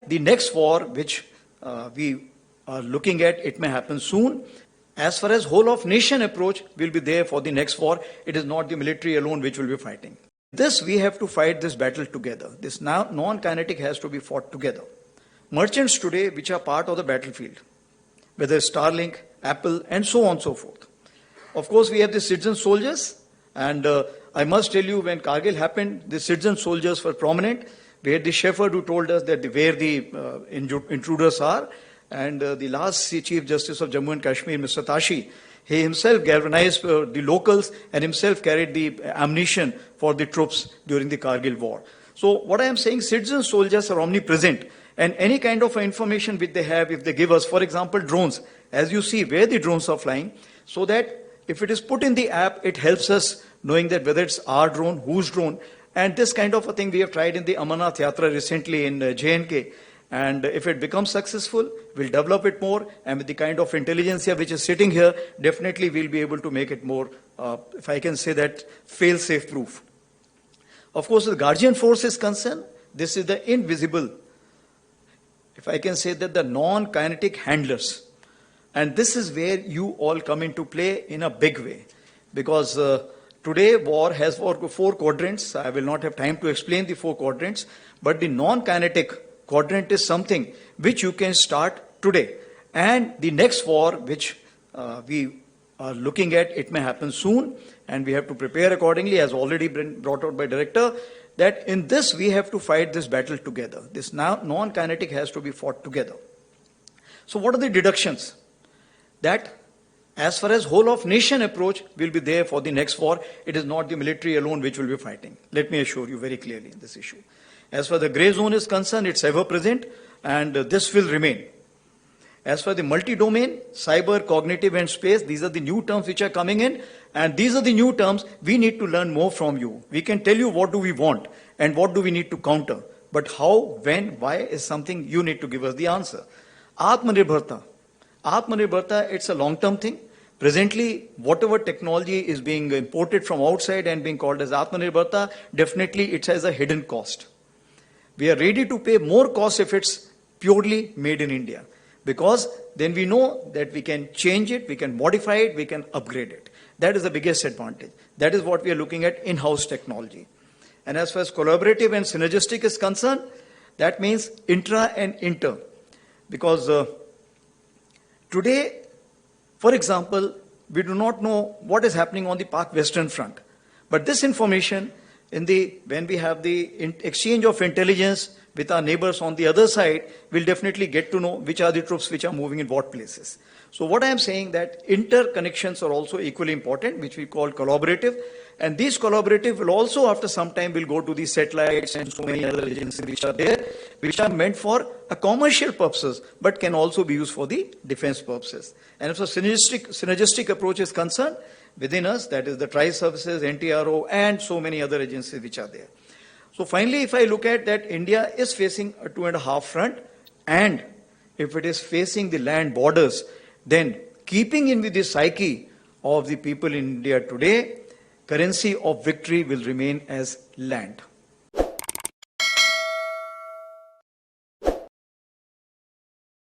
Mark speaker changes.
Speaker 1: The next war, which we are looking at, it may happen soon. As far as whole of nation approach will be there for the next war, it is not the military alone which will be fighting. This, we have to fight this battle together. This non-kinetic has to be fought together. Merchants today, which are part of the battlefield, whether Starlink, Apple, and so on and so forth. Of course, we have the citizen soldiers, and I must tell you, when Kargil happened, the citizen soldiers were prominent. We had the shepherd who told us that where the intruders are, and the last Chief Justice of Jammu and Kashmir, Mr. Tashi, he himself galvanized the locals and himself carried the ammunition for the troops during the Kargil war. So what I am saying, citizen soldiers are omnipresent, and any kind of information which they have, if they give us, for example, drones, as you see where the drones are flying, so that if it is put in the app, it helps us knowing that whether it's our drone, whose drone, and this kind of a thing we have tried in the Amarnath Yatra recently in J&K. And if it becomes successful, we'll develop it more, and with the kind of intelligence here which is sitting here, definitely we'll be able to make it more, if I can say that, fail-safe proof. Of course, the Guardian Force is concerned, this is the invisible, if I can say that, the non-kinetic handlers. And this is where you all come into play in a big way. Because today war has four quadrants. I will not have time to explain the four quadrants, but the non-kinetic quadrant is something which you can start today. And the next war, which we are looking at, it may happen soon, and we have to prepare accordingly, as already been brought out by Director, that in this we have to fight this battle together. This non-kinetic has to be fought together. So what are the deductions? That as far as whole of nation approach will be there for the next war, it is not the military alone which will be fighting. Let me assure you very clearly in this issue. As far as the grey zone is concerned, it's ever present, and this will remain. As for the multi-domain, cyber, cognitive, and space, these are the new terms which are coming in, and these are the new terms we need to learn more from you. We can tell you what do we want and what do we need to counter, but how, when, why is something you need to give us the answer. Atmanirbharta. Atmanirbharta, it's a long-term thing. Presently, whatever technology is being imported from outside and being called as Atmanirbharta, definitely it has a hidden cost. We are ready to pay more cost if it's purely made in India, because then we know that we can change it, we can modify it, we can upgrade it. That is the biggest advantage. That is what we are looking at, in-house technology. And as far as collaborative and synergistic is concerned, that means intra and inter. Because today, for example, we do not know what is happening on the Pak Western Front. But this information, when we have the exchange of intelligence with our neighbors on the other side, we'll definitely get to know which are the troops which are moving in what places. So what I am saying, that interconnections are also equally important, which we call collaborative. And these collaborative will also, after some time, will go to the satellites and so many other agencies which are there, which are meant for a commercial purposes, but can also be used for the defense purposes. And if a synergistic approach is concerned, within us, that is the Tri-Services, NTRO, and so many other agencies which are there. So finally, if I look at that, India is facing a 2.5 front, and if it is facing the land borders, then keeping in with the psyche of the people in India today, currency of victory will remain as land.